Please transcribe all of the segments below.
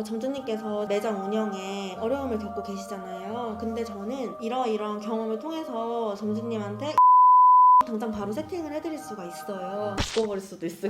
점주님께서 매장 운영에 어려움을 겪고 계시잖아요. 근데 저는 이러이러한 경험을 통해서 점주님한테 당장 바로 세팅을 해드릴 수가 있어요. 죽어버릴 수도 있고.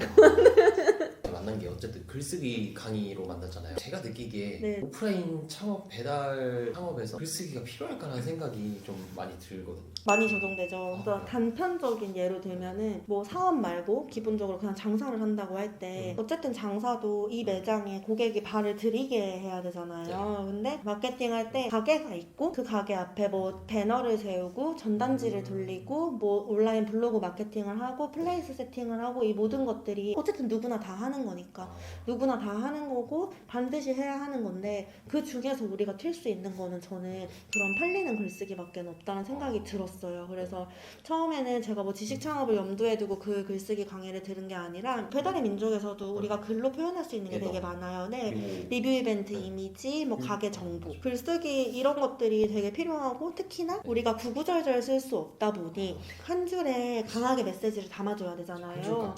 만난 게 어쨌든 글쓰기 강의로 만났잖아요. 제가 느끼기에 네. 오프라인 창업 배달 창업에서 글쓰기가 필요할까라는 생각이 좀 많이 들거든요. 많이 적용되죠. 그래서 단편적인 예로 들면은 뭐 사업 말고 기본적으로 그냥 장사를 한다고 할 때 어쨌든 장사도 이 매장에 고객이 발을 들이게 해야 되잖아요. 근데 마케팅 할 때 가게가 있고 그 가게 앞에 뭐 배너를 세우고 전단지를 돌리고 뭐 온라인 블로그 마케팅을 하고 플레이스 세팅을 하고 이 모든 것들이 어쨌든 누구나 다 하는 거니까 누구나 다 하는 거고 반드시 해야 하는 건데 그 중에서 우리가 튈 수 있는 거는 저는 그런 팔리는 글쓰기밖에 없다는 생각이 들었어요. 그래서 처음에는 제가 뭐 지식 창업을 염두에 두고 그 글쓰기 강의를 들은 게 아니라 배달의 민족에서도 우리가 글로 표현할 수 있는 게 되게 많아요. 네. 리뷰 이벤트 이미지, 뭐 가게 정보, 글쓰기 이런 것들이 되게 필요하고 특히나 우리가 구구절절 쓸 수 없다 보니 한 줄에 강하게 메시지를 담아줘야 되잖아요.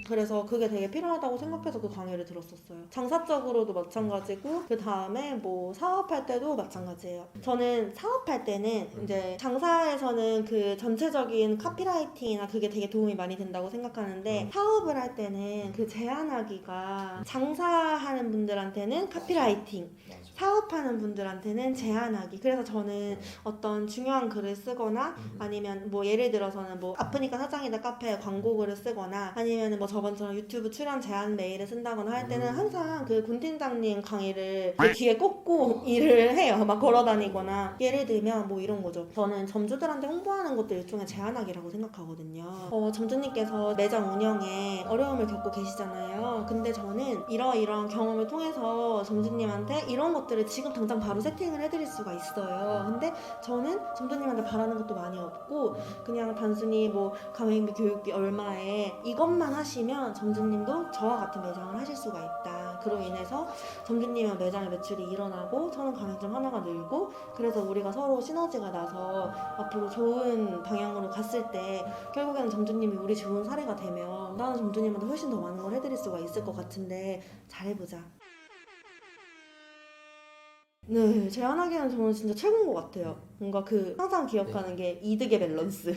그래서 그게 되게 필요하다고 생각해서 그 강의를 들었었어요. 장사적으로도 마찬가지고 그 다음에 뭐 사업할 때도 마찬가지예요. 저는 사업할 때는 이제 장사에서는 그 전체적인 카피라이팅이나 그게 되게 도움이 많이 된다고 생각하는데 사업을 할 때는 그 제안하기가 장사하는 분들한테는 카피라이팅, 사업하는 분들한테는 제안하기. 그래서 저는 어떤 중요한 글을 쓰거나 아니면 뭐 예를 들어서는 뭐 아프니까 사장이다 카페에 광고 글을 쓰거나 아니면 뭐 저번처럼 유튜브 출연 제안 메일을 쓴다거나 할 때는 항상 그 군 팀장님 강의를 그 뒤에 꽂고 일을 해요. 막 걸어다니거나. 예를 들면 뭐 이런 거죠. 저는 점주들한테 홍보하는 것도 일종의 제안하기라고 생각하거든요. 점주님께서 매장 운영에 어려움을 겪고 계시잖아요. 근데 저는 이러이러한 경험을 통해서 점주님한테 이런 것들을 지금 당장 바로 세팅을 해드릴 수가 있어요. 근데 저는 점주님한테 바라는 것도 많이 없고 그냥 단순히 뭐 가맹비 교육비 얼마에 이것만 하시면 점주님도 저와 같은 매장을 하실 수가 있다. 그로 인해서 점주님의 매장의 매출이 일어나고 저는 가맹점 하나가 늘고 그래서 우리가 서로 시너지가 나서 앞으로 좋은 방향으로 갔을 때 결국에는 점주님이 우리 좋은 사례가 되면 나는 점주님한테 훨씬 더 많은 걸 해드릴 수가 있을 것 같은데 잘해보자. 네, 제안하기에는 저는 진짜 최고인 것 같아요. 뭔가 그 항상 기억하는 게 이득의 밸런스.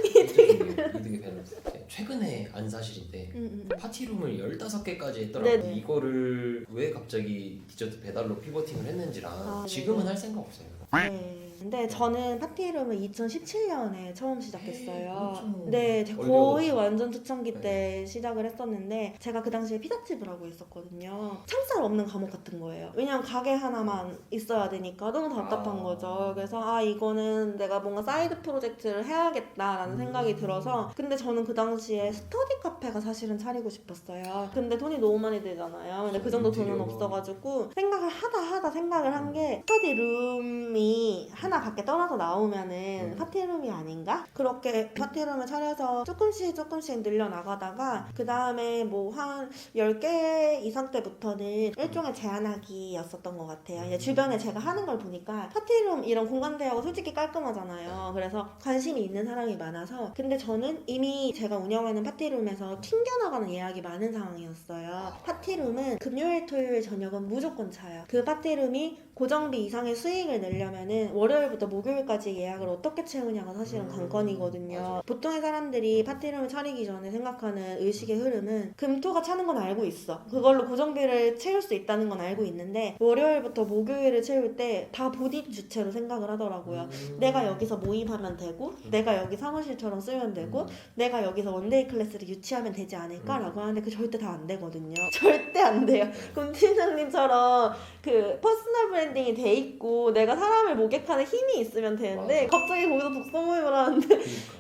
이득의 밸런스. 최근에 안 사실인데 파티룸을 15개까지 했더라고요. 네네. 이거를 왜 갑자기 디저트 배달로 피버팅을 했는지랑 지금은 할 생각 없어요. 네. 근데 저는 파티룸을 2017년에 처음 시작했어요. 엄청 네, 제가 얼리 거의 어답터. 완전 초창기 때 시작을 했었는데 제가 그 당시에 피자집을 하고 있었거든요. 창살 없는 과목 같은 거예요. 왜냐면 가게 하나만 있어야 되니까 너무 답답한 거죠. 그래서 이거는 내가 뭔가 사이드 프로젝트를 해야겠다라는 생각이 들어서 근데 저는 그 당시에 스터디 카페가 사실은 차리고 싶었어요. 근데 돈이 너무 많이 들잖아요. 근데 그 정도 돈은 없어가지고 생각을 하다 생각을 한 게 스터디 룸이 하나 밖에 떨어져 나오면은 파티룸이 아닌가? 그렇게 파티룸을 차려서 조금씩 늘려나가다가 그 다음에 뭐 한 10개 이상 때부터는 일종의 제안하기였었던 것 같아요. 이제 주변에 제가 하는 걸 보니까 파티룸 이런 공간 대여가 솔직히 깔끔하잖아요. 그래서 관심이 있는 사람이 많아서 근데 저는 이미 제가 운영하는 파티룸에서 튕겨나가는 예약이 많은 상황이었어요. 파티룸은 금요일 토요일 저녁은 무조건 차요. 그 파티룸이 고정비 이상의 수익을 내려면은 월요일부터 목요일까지 예약을 어떻게 채우냐가 사실은 관건이거든요. 보통의 사람들이 파티룸을 차리기 전에 생각하는 의식의 흐름은 금토가 차는 건 알고 있어. 그걸로 고정비를 채울 수 있다는 건 알고 있는데 월요일부터 목요일을 채울 때 다 본인 주체로 생각을 하더라고요. 내가 여기서 모임하면 되고 내가 여기 사무실처럼 쓰면 되고 내가 여기서 원데이 클래스를 유치하면 되지 않을까라고 하는데 그 절대 다 안 되거든요. 절대 안 돼요. 금 팀장님처럼 그 퍼스널 브랜딩이 돼 있고 내가 사람을 모객하는 힘이 있으면 되는데 갑자기 거기서 독서 모임을 하는데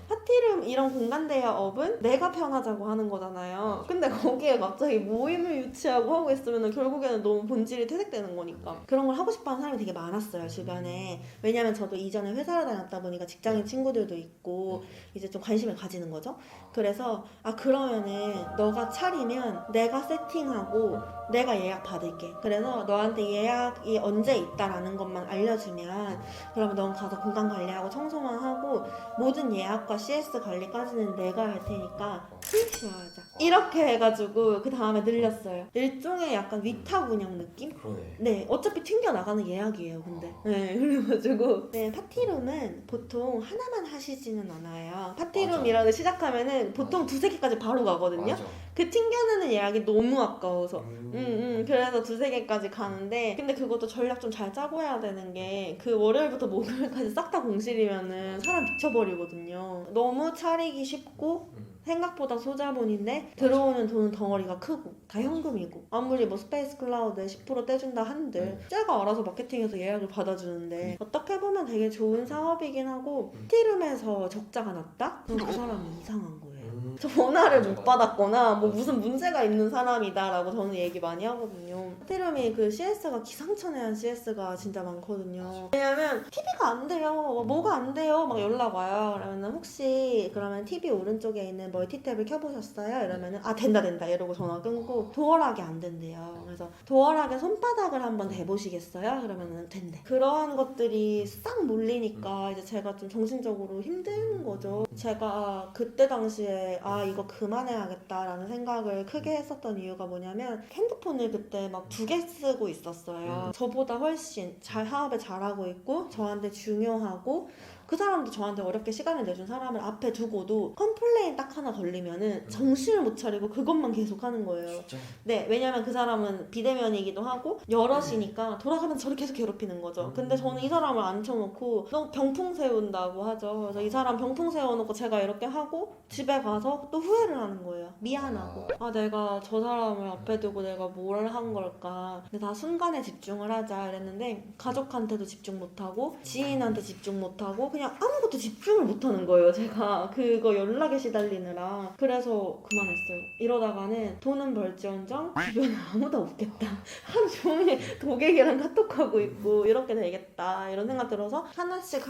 파티룸 이런 공간 대여업은 내가 편하자고 하는 거잖아요. 근데 거기에 갑자기 모임을 유치하고 하고 있으면 결국에는 너무 본질이 퇴색되는 거니까 그런 걸 하고 싶어하는 사람이 되게 많았어요 주변에. 왜냐면 저도 이전에 회사를 다녔다 보니까 직장인 친구들도 있고 이제 좀 관심을 가지는 거죠. 그래서 그러면은 너가 차리면 내가 세팅하고 내가 예약 받을게. 그래서 너한테 예약이 언제 있다라는 것만 알려주면 그러면 넌 가서 공간 관리하고 청소만 하고 모든 예약과 CS 관리까지는 내가 할 테니까 쉬어하자 이렇게 해가지고 그 다음에 늘렸어요. 일종의 약간 위탁 운영 느낌? 그러네. 네, 어차피 튕겨나가는 예약이에요, 근데. 네, 그래가지고. 네, 파티룸은 보통 하나만 하시지는 않아요. 파티룸이라고 시작하면은 보통 두세 개까지 바로 가거든요. 맞아. 그 튕겨내는 예약이 너무 아까워서. 그래서 두세 개까지 가는데, 근데 그것도 전략 좀 잘 짜고 해야 되는 게, 그 월요일부터 목요일까지 싹 다 공실이면은 사람 미쳐버리거든요. 너무 차리기 쉽고, 생각보다 소자본인데 들어오는 돈은 덩어리가 크고 다 현금이고 아무리 뭐 스페이스 클라우드에 10% 떼준다 한들 쟤가 알아서 마케팅해서 예약을 받아주는데 어떻게 보면 되게 좋은 사업이긴 하고 티룸에서 적자가 났다? 그럼 그 사람이 이상한 거예요. 전화를 못 받았거나 뭐 무슨 문제가 있는 사람이다 라고 저는 얘기 많이 하거든요. 티룸이 그 CS가 기상천외한 CS가 진짜 많거든요. 왜냐면 TV가 안 돼요, 뭐가 안 돼요 막 연락 와요. 그러면 혹시 그러면 TV 오른쪽에 있는 멀티탭을 켜보셨어요? 이러면은 아 된다 이러고 전화 끊고 도어락이 안 된대요. 그래서 도어락에 손바닥을 한번 대보시겠어요? 그러면은 된대. 그러한 것들이 싹 몰리니까 이제 제가 좀 정신적으로 힘든 거죠. 제가 그때 당시에 아 이거 그만해야겠다라는 생각을 크게 했었던 이유가 뭐냐면 핸드폰을 그때 막 2개 쓰고 있었어요. 저보다 훨씬 사업에 잘하고 있고 저한테 중요하고 그 사람도 저한테 어렵게 시간을 내준 사람을 앞에 두고도 컴플레인 딱 하나 걸리면은 정신을 못 차리고 그것만 계속 하는 거예요. 진짜? 네, 왜냐면 그 사람은 비대면이기도 하고 여럿이니까 돌아가면서 저를 계속 괴롭히는 거죠. 근데 저는 이 사람을 앉혀놓고 너무 병풍 세운다고 하죠. 그래서 이 사람 병풍 세워놓고 제가 이렇게 하고 집에 가서 또 후회를 하는 거예요. 미안하고 아 내가 저 사람을 앞에 두고 내가 뭘 한 걸까. 근데 다 순간에 집중을 하자 이랬는데 가족한테도 집중 못하고 지인한테 집중 못하고 그냥 아무것도 집중을 못하는 거예요. 제가 그거 연락에 시달리느라. 그래서 그만했어요. 이러다가는 돈은 벌지언정 주변에 아무도 없겠다. 하루 종일 고객이랑 카톡하고 있고 이렇게 되겠다 이런 생각 들어서 하나씩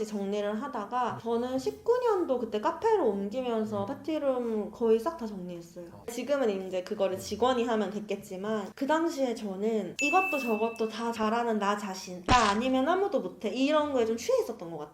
정리를 하다가 저는 19년도 그때 카페로 옮기면서 파티룸 거의 싹 다 정리했어요. 지금은 이제 그거를 직원이 하면 됐겠지만 그 당시에 저는 이것도 저것도 다 잘하는 나 자신 나 아니면 아무도 못해 이런 거에 좀 취해 있었던 것 같아요.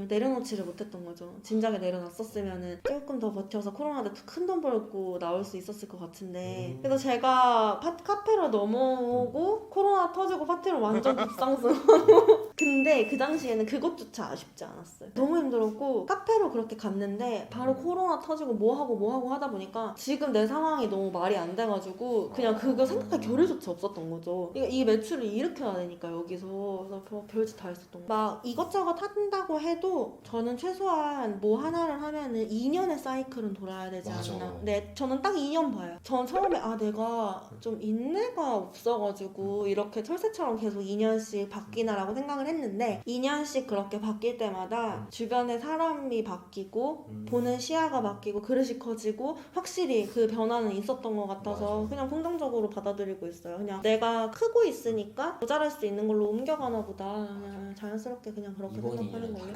내려놓지를 못했던 거죠. 진작에 내려놨었으면은 조금 더 버텨서 코로나 때 큰 돈 벌고 나올 수 있었을 것 같은데 그래서 제가 카페로 넘어오고 코로나 터지고 파티로 완전 급상승하고 근데 그 당시에는 그것조차 아쉽지 않았어요. 너무 힘들었고 카페로 그렇게 갔는데 바로 코로나 터지고 뭐하고 하다 보니까 지금 내 상황이 너무 말이 안 돼가지고 그냥 그거 생각할 겨를조차 없었던 거죠. 이 매출을 일으켜야 되니까 여기서 그래서 별짓 다 했었던 거. 막 이것저것 한다고 해도 저는 최소한 뭐 하나를 하면은 2년의 사이클은 돌아야 되지 않나. 네, 저는 딱 2년 봐요. 전 처음에 아 내가 좀 인내가 없어가지고 이렇게 철새처럼 계속 2년씩 바뀌나라고 생각을 했는데 2년씩 그렇게 바뀔 때마다 주변에 사람이 바뀌고 보는 시야가 바뀌고 그릇이 커지고 확실히 그 변화는 있었던 것 같아서 그냥 긍정적으로 받아들이고 있어요. 그냥 내가 크고 있으니까 모자랄 수 있는 걸로 옮겨가나 보다. 그냥 자연스럽게 그냥 그렇게 생각하는 거예요.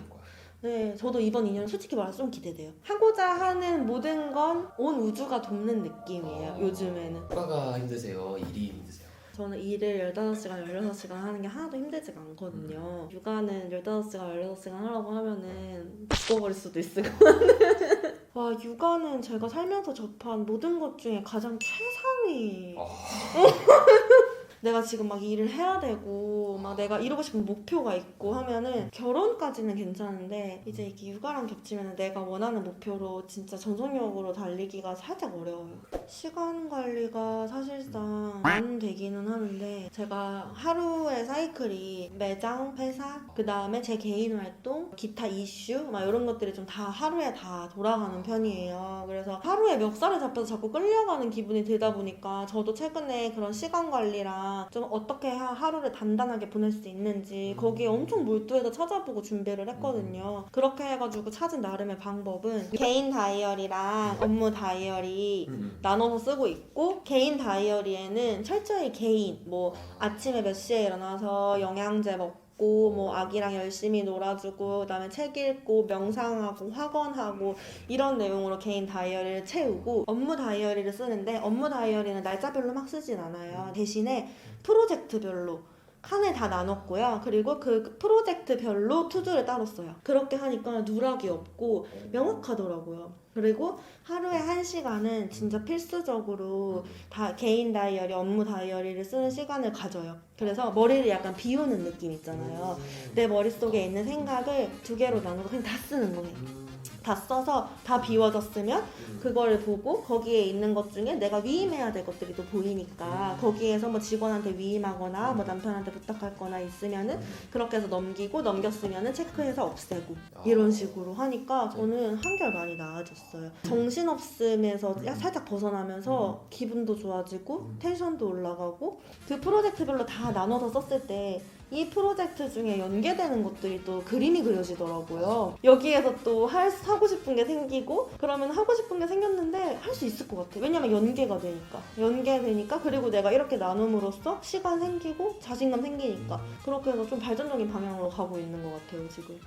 네, 저도 이번 2년은 솔직히 말해서 좀 기대돼요. 하고자 하는 모든 건 온 우주가 돕는 느낌이에요, 요즘에는. 휴가가 힘드세요? 일이 힘드세요? 저는 일을 15시간, 16시간 하는 게 하나도 힘들지가 않거든요. 육아는 15시간, 16시간 하라고 하면은 죽어버릴 수도 있을 것 같아요. 와, 육아는 제가 살면서 접한 모든 것 중에 가장 최상위. 내가 지금 막 일을 해야 되고 막 내가 이루고 싶은 목표가 있고 하면은 결혼까지는 괜찮은데 이제 이게 육아랑 겹치면 내가 원하는 목표로 진짜 전속력으로 달리기가 살짝 어려워요. 시간 관리가 사실상 안 되기는 하는데 제가 하루의 사이클이 매장, 회사, 그 다음에 제 개인 활동, 기타 이슈 막 이런 것들이 좀 다 하루에 다 돌아가는 편이에요. 그래서 하루에 멱살을 잡혀서 자꾸 끌려가는 기분이 들다 보니까 저도 최근에 그런 시간 관리랑 좀 어떻게 하루를 단단하게 보낼 수 있는지 거기에 엄청 몰두해서 찾아보고 준비를 했거든요. 그렇게 해가지고 찾은 나름의 방법은 개인 다이어리랑 업무 다이어리 나눠서 쓰고 있고 개인 다이어리에는 철저히 개인 뭐 아침에 몇 시에 일어나서 영양제 먹고 뭐 아기랑 열심히 놀아주고 그다음에 책 읽고 명상하고 학원하고 이런 내용으로 개인 다이어리를 채우고 업무 다이어리를 쓰는데 업무 다이어리는 날짜별로 막 쓰진 않아요. 대신에 프로젝트별로 칸에 다 나눴고요. 그리고 그 프로젝트별로 투두를 따로 써요. 그렇게 하니까 누락이 없고 명확하더라고요. 그리고 하루에 1시간은 진짜 필수적으로 다 개인 다이어리, 업무 다이어리를 쓰는 시간을 가져요. 그래서 머리를 약간 비우는 느낌 있잖아요. 내 머릿속에 있는 생각을 2개로 나누고 그냥 다 쓰는 거예요. 다 써서 다 비워졌으면 그거를 보고 거기에 있는 것 중에 내가 위임해야 될 것들이 또 보이니까 거기에서 뭐 직원한테 위임하거나 뭐 남편한테 부탁할 거나 있으면은 그렇게 해서 넘겼으면은 체크해서 없애고 이런 식으로 하니까 저는 한결 많이 나아졌어요. 정신없음에서 살짝 벗어나면서 기분도 좋아지고 텐션도 올라가고 그 프로젝트별로 다 나눠서 썼을 때 이 프로젝트 중에 연계되는 것들이 또 그림이 그려지더라고요. 여기에서 또 하고 싶은 게 생기고 그러면 하고 싶은 게 생겼는데 할 수 있을 것 같아. 왜냐면 연계되니까 그리고 내가 이렇게 나눔으로써 시간 생기고 자신감 생기니까 그렇게 해서 좀 발전적인 방향으로 가고 있는 것 같아요 지금.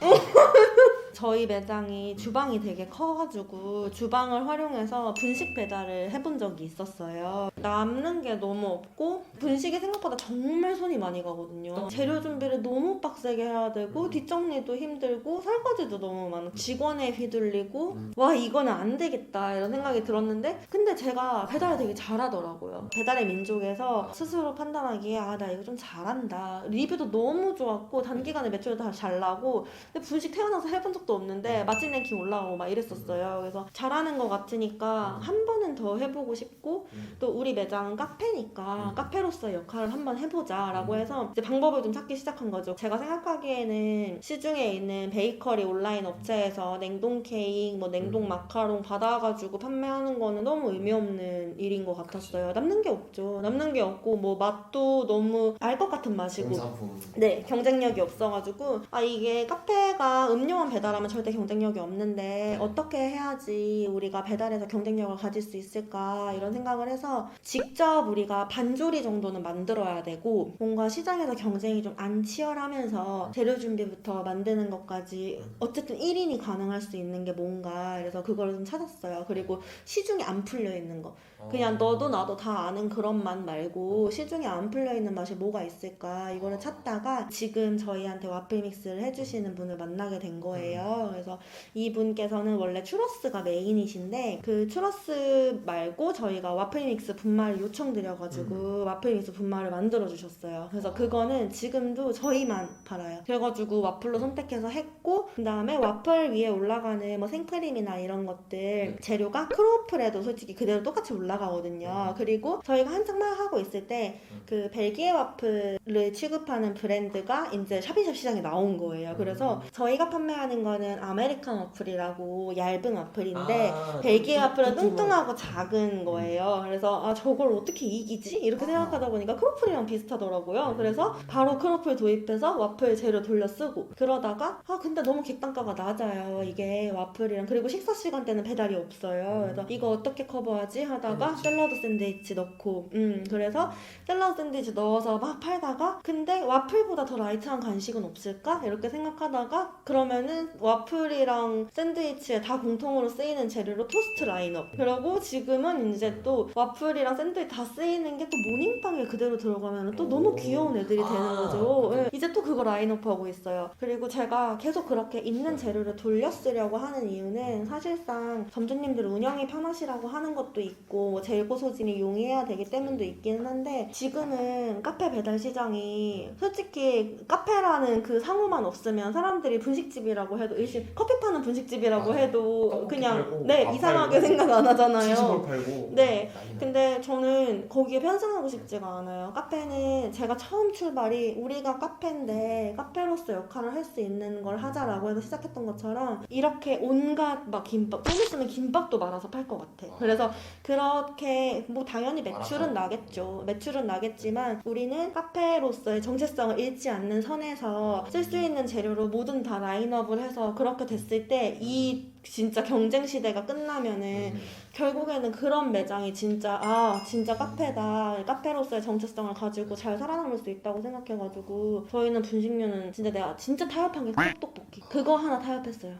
저희 매장이 주방이 되게 커가지고 주방을 활용해서 분식 배달을 해본 적이 있었어요. 남는 게 너무 없고 분식이 생각보다 정말 손이 많이 가거든요. 재료 준비를 너무 빡세게 해야 되고 뒷정리도 힘들고 설거지도 너무 많고 직원에 휘둘리고 와 이거는 안 되겠다 이런 생각이 들었는데 근데 제가 배달을 되게 잘하더라고요. 배달의 민족에서 스스로 판단하기에 아 나 이거 좀 잘한다. 리뷰도 너무 좋았고 단기간에 매출도 다 잘 나고 근데 분식 태어나서 해본 적도 없는데 맛집 랭킹 올라오고 막 이랬었어요. 그래서 잘하는 것 같으니까 한 번은 더 해보고 싶고 또 우리 매장은 카페니까 카페로서의 역할을 한번 해보자 라고 해서 이제 방법을 좀 찾기 시작한 거죠. 제가 생각하기에는 시중에 있는 베이커리 온라인 업체에서 냉동 케이크, 뭐 냉동 마카롱 받아가지고 판매하는 거는 너무 의미 없는 일인 것 같았어요. 남는 게 없죠. 남는 게 없고 뭐 맛도 너무 알 것 같은 맛이고 공산품. 네, 경쟁력이 없어가지고 아 이게 카페가 음료만 배달하면 절대 경쟁력이 없는데 어떻게 해야지 우리가 배달해서 경쟁력을 가질 수 있을까 이런 생각을 해서 직접 우리가 반조리 정도는 만들어야 되고 뭔가 시장에서 경쟁이 좀 안 치열하면서 재료 준비부터 만드는 것까지 어쨌든 1인이 가능할 수 있는 게 뭔가 그래서 그걸 좀 찾았어요. 그리고 시중에 안 풀려 있는 거 그냥 너도 나도 다 아는 그런 맛 말고 시중에 안 풀려 있는 맛이 뭐가 있을까 이거를 찾다가 지금 저희한테 와플 믹스를 해주시는 분을 만나게 된 거예요. 그래서 이분께서는 원래 추러스가 메인이신데 그 추러스 말고 저희가 와플 믹스 분말을 요청드려가지고 와플 믹스 분말을 만들어 주셨어요. 그래서 그거는 지금도 저희만 팔아요. 그래가지고 와플로 선택해서 했고 그 다음에 와플 위에 올라가는 뭐 생크림이나 이런 것들 재료가 크로플에도 솔직히 그대로 똑같이 올라가거든요. 그리고 저희가 한창 막 하고 있을 때 그 벨기에 와플을 취급하는 브랜드가 이제 샤빈샵 시장에 나온 거예요. 그래서 저희가 판매하는 거는 아메리칸 와플이라고 얇은 와플인데 벨기에 와플은 뚱뚱하고 작은 거예요. 그래서 아 저걸 어떻게 이기지? 이렇게 생각하다 보니까 크로플이랑 비슷하더라고요. 그래서 바로 크로플 도입해서 와플 재료 돌려 쓰고 그러다가 아 근데 너무 객단가가 낮아요. 이게 와플이랑 그리고 식사 시간대는 배달이 없어요. 그래서 이거 어떻게 커버하지? 하다가 샐러드 샌드위치 넣고 그래서 샐러드 샌드위치 넣어서 막 팔다가 근데 와플보다 더 라이트한 간식은 없을까? 이렇게 생각하다가 그러면은 와플이랑 샌드위치에 다 공통으로 쓰이는 재료로 토스트 라인업 그리고 지금은 이제 또 와플이랑 샌드위치 다 쓰이는 게 또 모닝빵에 그대로 들어가면 또 너무 귀여운 애들이 되는 거죠. 네. 이제 또 그거 라인업하고 있어요. 그리고 제가 계속 그렇게 있는 재료를 돌려 쓰려고 하는 이유는 사실상 점주님들 운영이 편하시라고 하는 것도 있고 뭐 재고 소진이 용이해야 되기 때문도 있기는 한데 지금은 카페 배달 시장이 솔직히 카페라는 그 상호만 없으면 사람들이 분식집이라고 해도 일시 커피 파는 분식집이라고 해도 그냥 팔고, 네 밥 이상하게 팔고, 생각 안 하잖아요. 치즈볼 팔고. 네. 근데 저는 거기에 편승하고 싶지가 않아요. 카페는 제가 처음 출발이 우리가 카페인데 카페로서 역할을 할 수 있는 걸 하자라고 해서 시작했던 것처럼 이렇게 온갖 막 김밥 좀 있으면 김밥도 말아서 팔 것 같아. 그래서 그렇게 뭐 당연히 매출은 나겠죠. 매출은 나겠지만 우리는 카페로서의 정체성을 잃지 않는 선에서 쓸 수 있는 재료로 모든 다 라인업을 해서 그렇게 됐을 때 이 진짜 경쟁 시대가 끝나면은 결국에는 그런 매장이 진짜 진짜 카페다 카페로서의 정체성을 가지고 잘 살아남을 수 있다고 생각해가지고 저희는 분식류는 진짜 내가 진짜 타협한 게 컵떡볶이 그거 하나 타협했어요.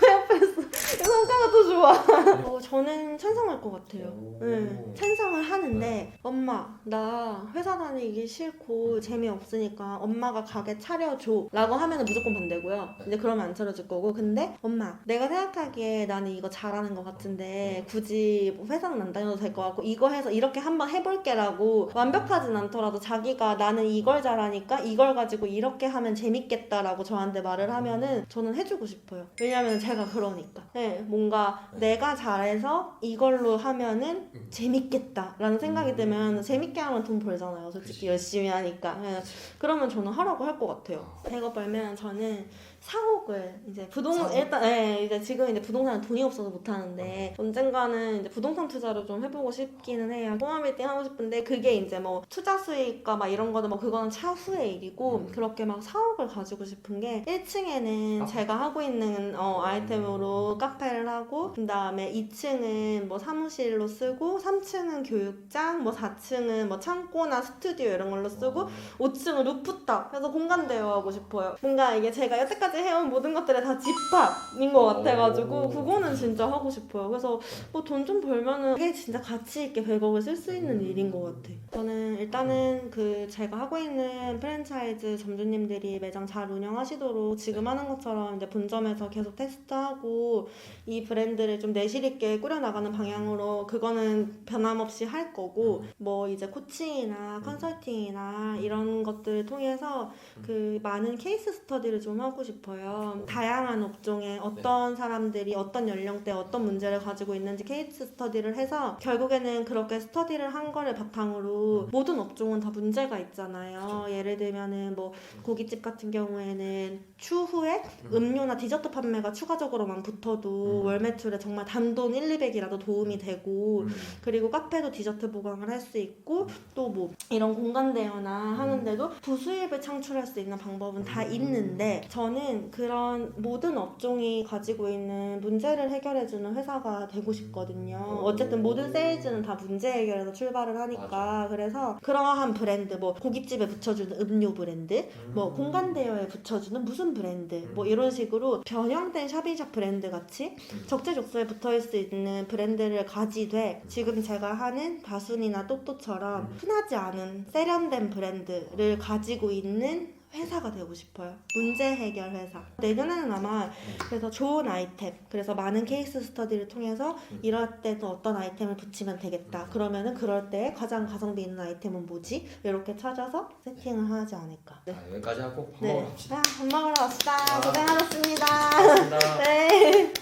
타협했어. 성과가 더 좋아. 저는 찬성할 것 같아요. 오. 네, 찬성을 하는데 엄마 나 회사 다니기 싫고 재미없으니까 엄마가 가게 차려줘 라고 하면 무조건 반대고요. 이제 그러면 안 차려줄 거고. 근데 엄마 내가 생각하기에 나는 이거 잘하는 것 같은데 굳이 뭐 회사는 안 다녀도 될 것 같고 이거 해서 이렇게 한번 해볼게 라고 완벽하진 않더라도 자기가 나는 이걸 잘하니까 이걸 가지고 이렇게 하면 재밌겠다라고 저한테 말을 하면은 저는 해주고 싶어요. 왜냐면 제가 그러니까. 네, 뭔가 내가 잘해서 이걸로 하면은 재밌겠다라는 생각이 들면 재밌게 하면 돈 벌잖아요. 솔직히 그치. 열심히 하니까. 네, 그러면 저는 하라고 할 것 같아요. 100억 벌면 저는 4억을 이제 부동산 4억? 일단 이제 지금 이제 부동산은 돈이 없어서 못 하는데 언젠가는 이제 부동산 투자를 좀 해보고 싶기는 해요. 꼬마 빌딩 하고 싶은데 그게 이제 뭐 투자 수익과 막 이런 거는 뭐 그거는 차후의 일이고 그렇게 막 4억을 가지고 싶은 게 1층에는 카페? 제가 하고 있는 아이템으로 카페를 하고 그다음에 2층은 뭐 사무실로 쓰고 3층은 교육장 뭐 4층은 뭐 창고나 스튜디오 이런 걸로 쓰고 5층은 루프탑 해서 공간 대여하고 싶어요. 뭔가 이게 제가 여태까지 해온 모든 것들의 다 집합인 것 같아가지고 그거는 진짜 하고 싶어요. 그래서 뭐 돈 좀 벌면은 그게 진짜 가치 있게 100억을 쓸 수 있는 일인 것 같아. 저는 일단은 그 제가 하고 있는 프랜차이즈 점주님들이 매장 잘 운영하시도록 지금 하는 것처럼 이제 본점에서 계속 테스트하고 이 브랜드를 좀 내실 있게 꾸려나가는 방향으로 그거는 변함없이 할 거고 뭐 이제 코칭이나 컨설팅이나 이런 것들을 통해서 그 많은 케이스 스터디를 좀 하고 싶어요. 다양한 업종에 어떤 사람들이 어떤 연령대 어떤 문제를 가지고 있는지 케이스 스터디를 해서 결국에는 그렇게 스터디를 한 거를 바탕으로 모든 업종은 다 문제가 있잖아요. 예를 들면은 뭐 고깃집 같은 경우에는 추후에 음료나 디저트 판매가 추가적으로만 붙어도 월 매출에 정말 단돈 1, 200이라도 도움이 되고 그리고 카페도 디저트 보강을 할 수 있고 또 뭐 이런 공간 대여나 하는데도 부수입을 창출할 수 있는 방법은 다 있는데 저는 그런 모든 업종이 가지고 있는 문제를 해결해주는 회사가 되고 싶거든요. 어쨌든 모든 세일즈는 다 문제 해결에서 출발을 하니까 맞아. 그래서 그러한 브랜드 뭐 고깃집에 붙여주는 음료 브랜드 뭐 공간 대여에 붙여주는 무슨 브랜드 뭐 이런 식으로 변형된 샵인샵 브랜드 같이 적재적소에 붙어있을 수 있는 브랜드를 가지되 지금 제가 하는 다순이나 또또처럼 흔하지 않은 세련된 브랜드를 가지고 있는 회사가 되고 싶어요. 문제 해결 회사. 내년에는 아마 그래서 좋은 아이템, 그래서 많은 케이스 스터디를 통해서 이럴 때도 어떤 아이템을 붙이면 되겠다. 그러면은 그럴 때 가장 가성비 있는 아이템은 뭐지? 이렇게 찾아서 세팅을 하지 않을까. 네. 여기까지 하고 밥 네. 먹으러 갑시다. 밥 먹으러 갑시다. 아. 고생하셨습니다. 고맙습니다. 네.